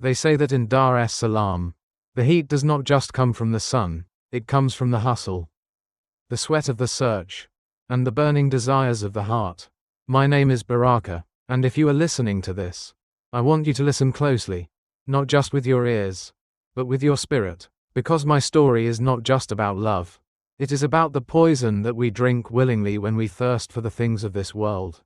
They say that in Dar es Salaam, the heat does not just come from the sun, it comes from the hustle, the sweat of the search, and the burning desires of the heart. My name is Baraka, and if you are listening to this, I want you to listen closely, not just with your ears, but with your spirit, because my story is not just about love. It is about the poison that we drink willingly when we thirst for the things of this world.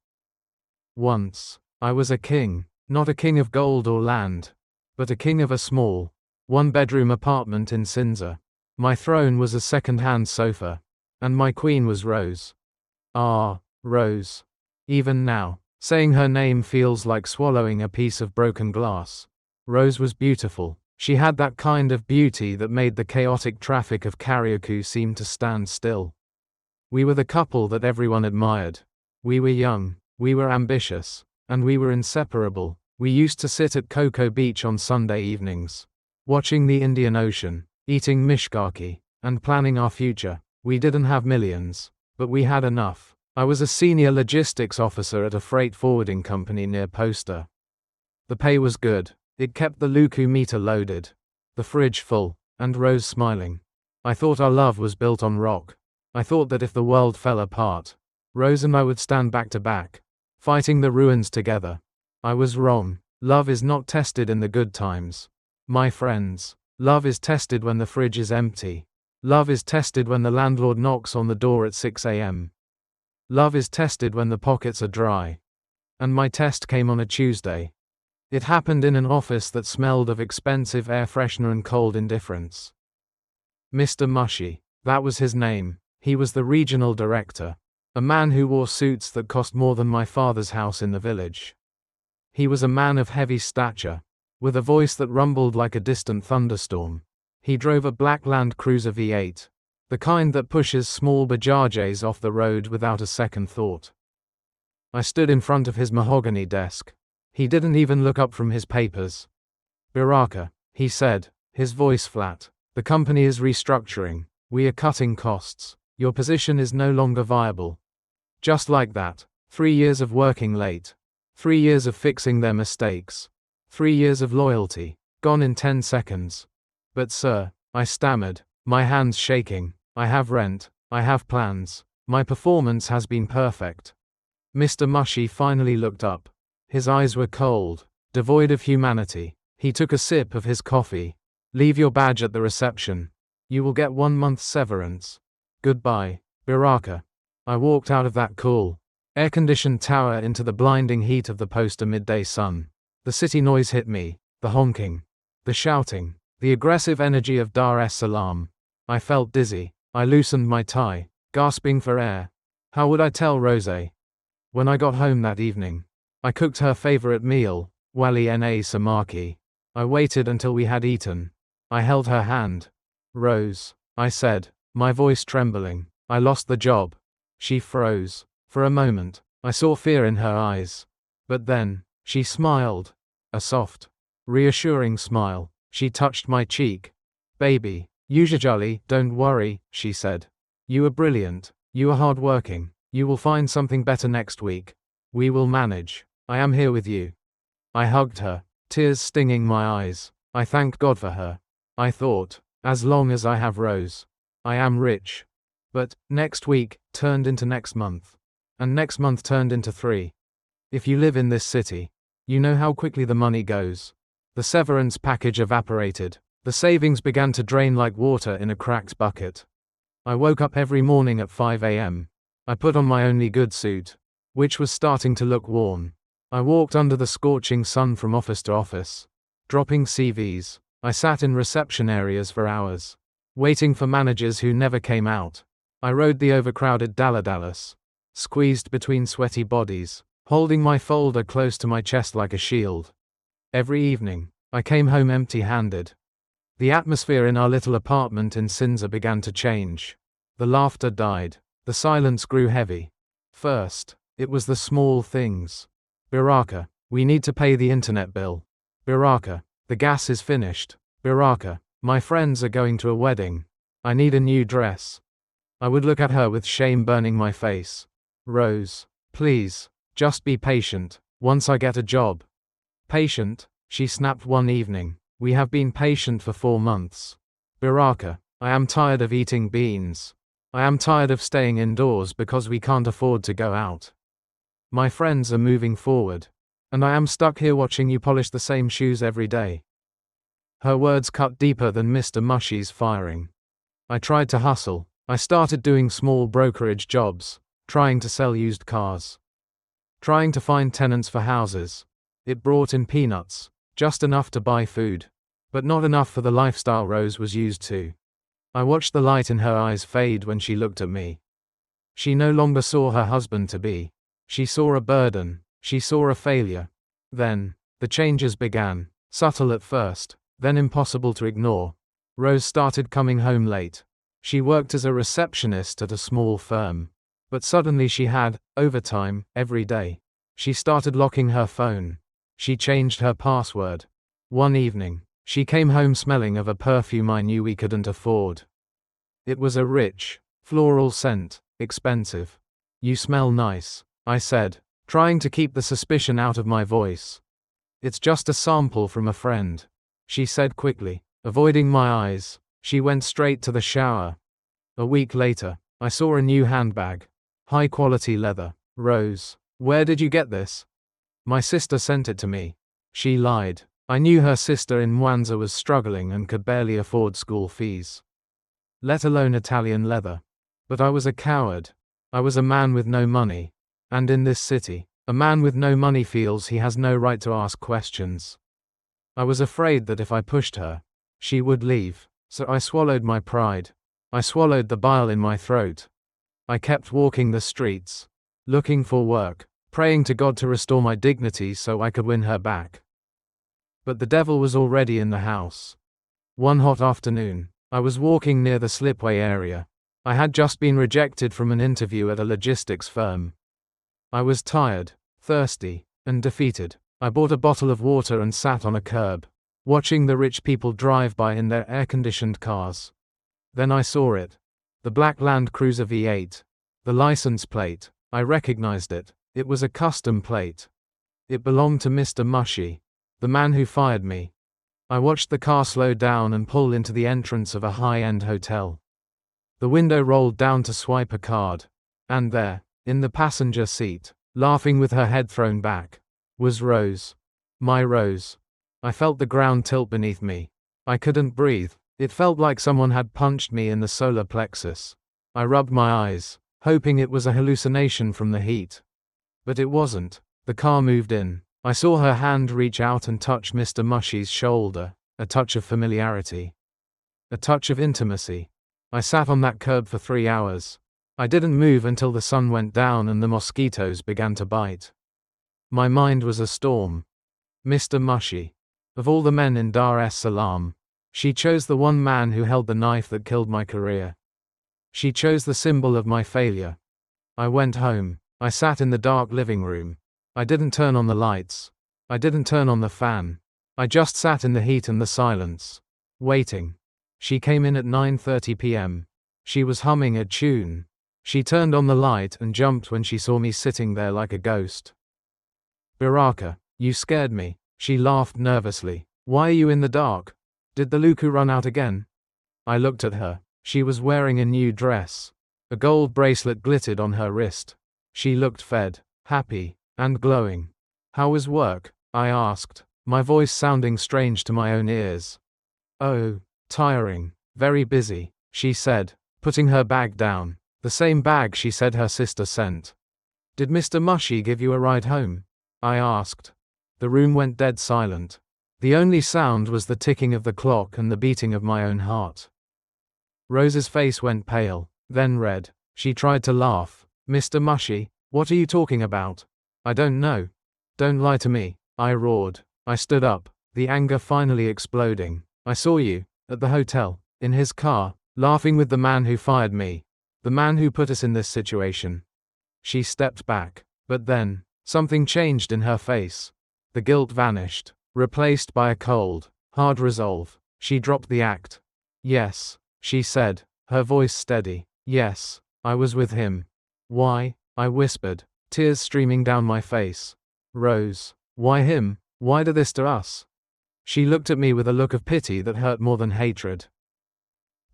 Once, I was a king, not a king of gold or land, but a king of a small, one-bedroom apartment in Sinza. My throne was a second-hand sofa, and my queen was Rose. Ah, Rose. Even now, saying her name feels like swallowing a piece of broken glass. Rose was beautiful. She had that kind of beauty that made the chaotic traffic of Karaoke seem to stand still. We were the couple that everyone admired. We were young, we were ambitious, and we were inseparable. We used to sit at Cocoa Beach on Sunday evenings, watching the Indian Ocean, eating mishkaki, and planning our future. We didn't have millions, but we had enough. I was a senior logistics officer at a freight forwarding company near Posta. The pay was good. It kept the Luku meter loaded, the fridge full, and Rose smiling. I thought our love was built on rock. I thought that if the world fell apart, Rose and I would stand back to back, fighting the ruins together. I was wrong. Love is not tested in the good times. My friends, love is tested when the fridge is empty. Love is tested when the landlord knocks on the door at 6 a.m. Love is tested when the pockets are dry. And my test came on a Tuesday. It happened in an office that smelled of expensive air freshener and cold indifference. Mr. Mushy, that was his name. He was the regional director, a man who wore suits that cost more than my father's house in the village. He was a man of heavy stature, with a voice that rumbled like a distant thunderstorm. He drove a black Land Cruiser V8, the kind that pushes small Bajajes off the road without a second thought. I stood in front of his mahogany desk. He didn't even look up from his papers. "Baraka," he said, his voice flat. "The company is restructuring. We are cutting costs. Your position is no longer viable." Just like that. 3 years of working late. 3 years of fixing their mistakes. 3 years of loyalty, gone in 10 seconds. "But sir," I stammered, my hands shaking, "I have rent, I have plans, my performance has been perfect." Mr. Mushy finally looked up. His eyes were cold, devoid of humanity. He took a sip of his coffee. "Leave your badge at the reception. You will get 1 month's severance. Goodbye, Baraka." I walked out of that cool, air-conditioned tower into the blinding heat of the Posta midday sun. The city noise hit me, the honking, the shouting, the aggressive energy of Dar es Salaam. I felt dizzy. I loosened my tie, gasping for air. How would I tell Rose? When I got home that evening, I cooked her favorite meal, wali na samaki. I waited until we had eaten. I held her hand. "Rose," I said, my voice trembling, "I lost the job." She froze. For a moment, I saw fear in her eyes. But then, she smiled. A soft, reassuring smile. She touched my cheek. "Baby, usually, don't worry," she said. "You are brilliant. You are hardworking. You will find something better next week. We will manage. I am here with you." I hugged her, tears stinging my eyes. I thanked God for her. I thought, as long as I have Rose, I am rich. But next week turned into next month. And next month turned into 3. If you live in this city, you know how quickly the money goes. The severance package evaporated. The savings began to drain like water in a cracked bucket. I woke up every morning at 5 a.m. I put on my only good suit, which was starting to look worn. I walked under the scorching sun from office to office, dropping CVs. I sat in reception areas for hours, waiting for managers who never came out. I rode the overcrowded daladalas, squeezed between sweaty bodies, holding my folder close to my chest like a shield. Every evening, I came home empty-handed. The atmosphere in our little apartment in Sinza began to change. The laughter died. The silence grew heavy. First, it was the small things. "Baraka, we need to pay the internet bill." "Baraka, the gas is finished." "Baraka, my friends are going to a wedding. I need a new dress." I would look at her with shame burning my face. "Rose, please, just be patient. Once I get a job." Patient? She snapped one evening. We have been patient for 4 months. Baraka, I am tired of eating beans. I am tired of staying indoors because we can't afford to go out. My friends are moving forward. And I am stuck here watching you polish the same shoes every day. Her words cut deeper than Mr. Mushy's firing. I tried to hustle. I started doing small brokerage jobs, trying to sell used cars. Trying to find tenants for houses. It brought in peanuts, just enough to buy food. But not enough for the lifestyle Rose was used to. I watched the light in her eyes fade when she looked at me. She no longer saw her husband-to-be. She saw a burden. She saw a failure. Then, the changes began, subtle at first, then impossible to ignore. Rose started coming home late. She worked as a receptionist at a small firm. But suddenly she had overtime every day. She started locking her phone. She changed her password. One evening, she came home smelling of a perfume I knew we couldn't afford. It was a rich, floral scent, expensive. You smell nice, I said, trying to keep the suspicion out of my voice. It's just a sample from a friend, she said quickly. Avoiding my eyes, she went straight to the shower. A week later, I saw a new handbag. High-quality leather. Rose, where did you get this? My sister sent it to me. She lied. I knew her sister in Mwanza was struggling and could barely afford school fees, let alone Italian leather. But I was a coward. I was a man with no money. And in this city, a man with no money feels he has no right to ask questions. I was afraid that if I pushed her, she would leave, so I swallowed my pride. I swallowed the bile in my throat. I kept walking the streets, looking for work, praying to God to restore my dignity so I could win her back. But the devil was already in the house. One hot afternoon, I was walking near the slipway area. I had just been rejected from an interview at a logistics firm. I was tired, thirsty, and defeated. I bought a bottle of water and sat on a curb, watching the rich people drive by in their air-conditioned cars. Then I saw it. The black Land Cruiser V8. The license plate. I recognized it. It was a custom plate. It belonged to Mr. Mushy, the man who fired me. I watched the car slow down and pull into the entrance of a high-end hotel. The window rolled down to swipe a card. And there, in the passenger seat, laughing with her head thrown back, was Rose. My Rose. I felt the ground tilt beneath me. I couldn't breathe. It felt like someone had punched me in the solar plexus. I rubbed my eyes, hoping it was a hallucination from the heat. But it wasn't. The car moved in. I saw her hand reach out and touch Mr. Mushy's shoulder, a touch of familiarity. A touch of intimacy. I sat on that curb for 3 hours. I didn't move until the sun went down and the mosquitoes began to bite. My mind was a storm. Mr. Mushy. Of all the men in Dar es Salaam, she chose the one man who held the knife that killed my career. She chose the symbol of my failure. I went home. I sat in the dark living room. I didn't turn on the lights. I didn't turn on the fan. I just sat in the heat and the silence, waiting. She came in at 9:30 p.m. She was humming a tune. She turned on the light and jumped when she saw me sitting there like a ghost. Baraka, you scared me. She laughed nervously. Why are you in the dark? Did the Luku run out again? I looked at her. She was wearing a new dress. A gold bracelet glittered on her wrist. She looked fed, happy, and glowing. How was work? I asked, my voice sounding strange to my own ears. Oh, tiring, very busy, she said, putting her bag down, the same bag she said her sister sent. Did Mr. Mushy give you a ride home? I asked. The room went dead silent. The only sound was the ticking of the clock and the beating of my own heart. Rose's face went pale, then red. She tried to laugh. Mr. Mushy, what are you talking about? I don't know. Don't lie to me, I roared. I stood up, the anger finally exploding. I saw you, at the hotel, in his car, laughing with the man who fired me. The man who put us in this situation. She stepped back, but then, something changed in her face. The guilt vanished, replaced by a cold, hard resolve. She dropped the act. Yes, she said, her voice steady. Yes, I was with him. Why? I whispered, tears streaming down my face. Rose, why him? Why do this to us? She looked at me with a look of pity that hurt more than hatred.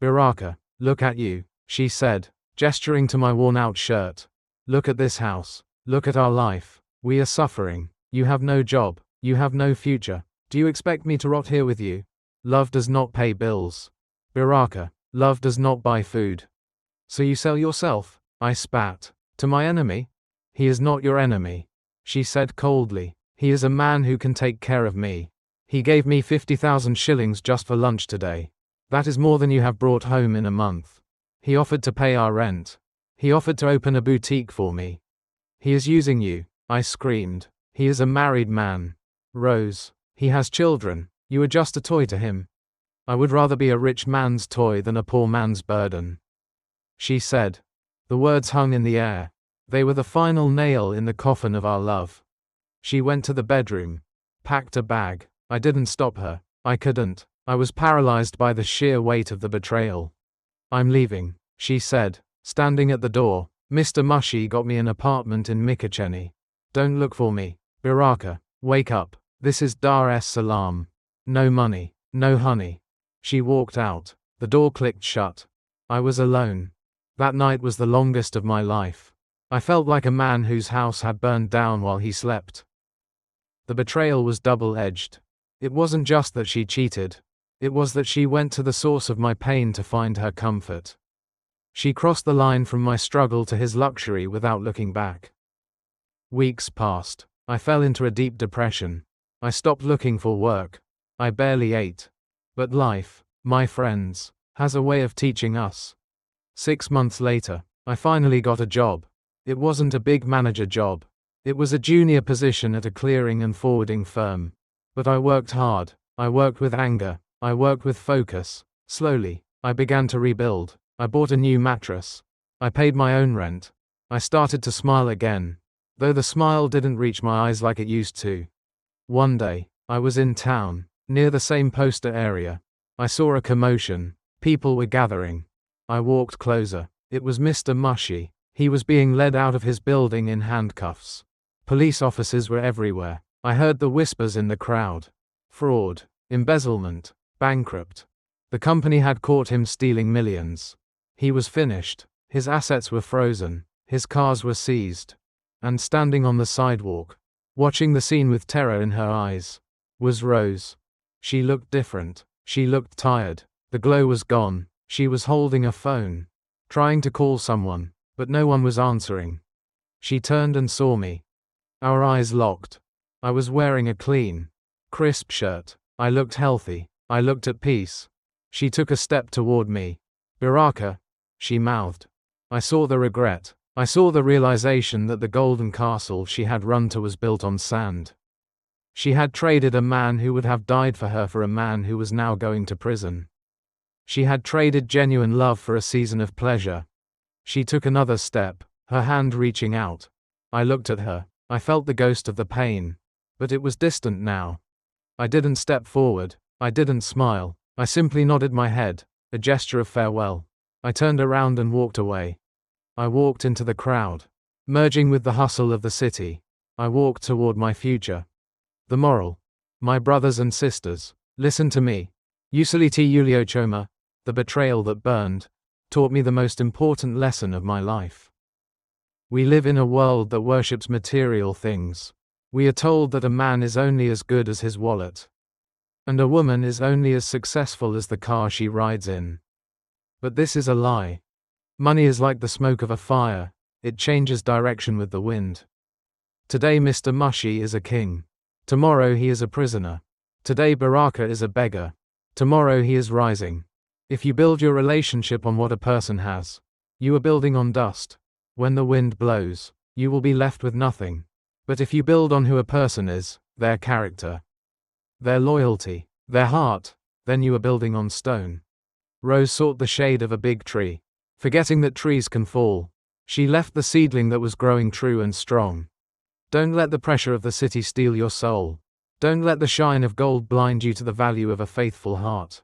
Baraka, look at you, she said, gesturing to my worn-out shirt. Look at this house. Look at our life. We are suffering. You have no job. You have no future. Do you expect me to rot here with you? Love does not pay bills. Baraka, love does not buy food. So you sell yourself? I spat. To my enemy? He is not your enemy, she said coldly. He is a man who can take care of me. He gave me 50,000 shillings just for lunch today. That is more than you have brought home in a month. He offered to pay our rent. He offered to open a boutique for me. He is using you, I screamed. He is a married man. Rose, he has children. You are just a toy to him. I would rather be a rich man's toy than a poor man's burden, she said. The words hung in the air. They were the final nail in the coffin of our love. She went to the bedroom, packed a bag. I didn't stop her. I couldn't. I was paralyzed by the sheer weight of the betrayal. I'm leaving, she said, standing at the door. Mr. Mushy got me an apartment in Mikacheni. Don't look for me. Baraka, wake up. This is Dar es Salaam. No money, no honey. She walked out. The door clicked shut. I was alone. That night was the longest of my life. I felt like a man whose house had burned down while he slept. The betrayal was double-edged. It wasn't just that she cheated. It was that she went to the source of my pain to find her comfort. She crossed the line from my struggle to his luxury without looking back. Weeks passed. I fell into a deep depression. I stopped looking for work. I barely ate. But life, my friends, has a way of teaching us. 6 months later, I finally got a job. It wasn't a big manager job. It was a junior position at a clearing and forwarding firm. But I worked hard. I worked with anger. I worked with focus. Slowly, I began to rebuild. I bought a new mattress. I paid my own rent. I started to smile again, though the smile didn't reach my eyes like it used to. One day, I was in town, near the same poster area. I saw a commotion. People were gathering. I walked closer. It was Mr. Mushy. He was being led out of his building in handcuffs. Police officers were everywhere. I heard the whispers in the crowd. Fraud, embezzlement, bankrupt. The company had caught him stealing millions. He was finished. His assets were frozen. His cars were seized. And standing on the sidewalk, watching the scene with terror in her eyes, was Rose. She looked different. She looked tired. The glow was gone. She was holding a phone, trying to call someone, but no one was answering. She turned and saw me. Our eyes locked. I was wearing a clean, crisp shirt. I looked healthy. I looked at peace. She took a step toward me. Baraka, she mouthed. I saw the regret. I saw the realization that the golden castle she had run to was built on sand. She had traded a man who would have died for her for a man who was now going to prison. She had traded genuine love for a season of pleasure. She took another step, her hand reaching out. I looked at her. I felt the ghost of the pain. But it was distant now. I didn't step forward. I didn't smile. I simply nodded my head, a gesture of farewell. I turned around and walked away. I walked into the crowd, merging with the hustle of the city. I walked toward my future. The moral. My brothers and sisters, listen to me. Usaliti Uliochoma, the betrayal that burned, taught me the most important lesson of my life. We live in a world that worships material things. We are told that a man is only as good as his wallet, and a woman is only as successful as the car she rides in. But this is a lie. Money is like the smoke of a fire, it changes direction with the wind. Today Mr. Mushy is a king. Tomorrow he is a prisoner. Today Baraka is a beggar. Tomorrow he is rising. If you build your relationship on what a person has, you are building on dust. When the wind blows, you will be left with nothing. But if you build on who a person is, their character, their loyalty, their heart, then you are building on stone. Rose sought the shade of a big tree. Forgetting that trees can fall, she left the seedling that was growing true and strong. Don't let the pressure of the city steal your soul. Don't let the shine of gold blind you to the value of a faithful heart.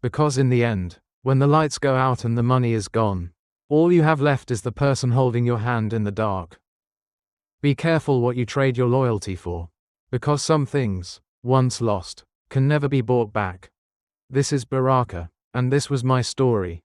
Because in the end, when the lights go out and the money is gone, all you have left is the person holding your hand in the dark. Be careful what you trade your loyalty for. Because some things, once lost, can never be bought back. This is Baraka, and this was my story.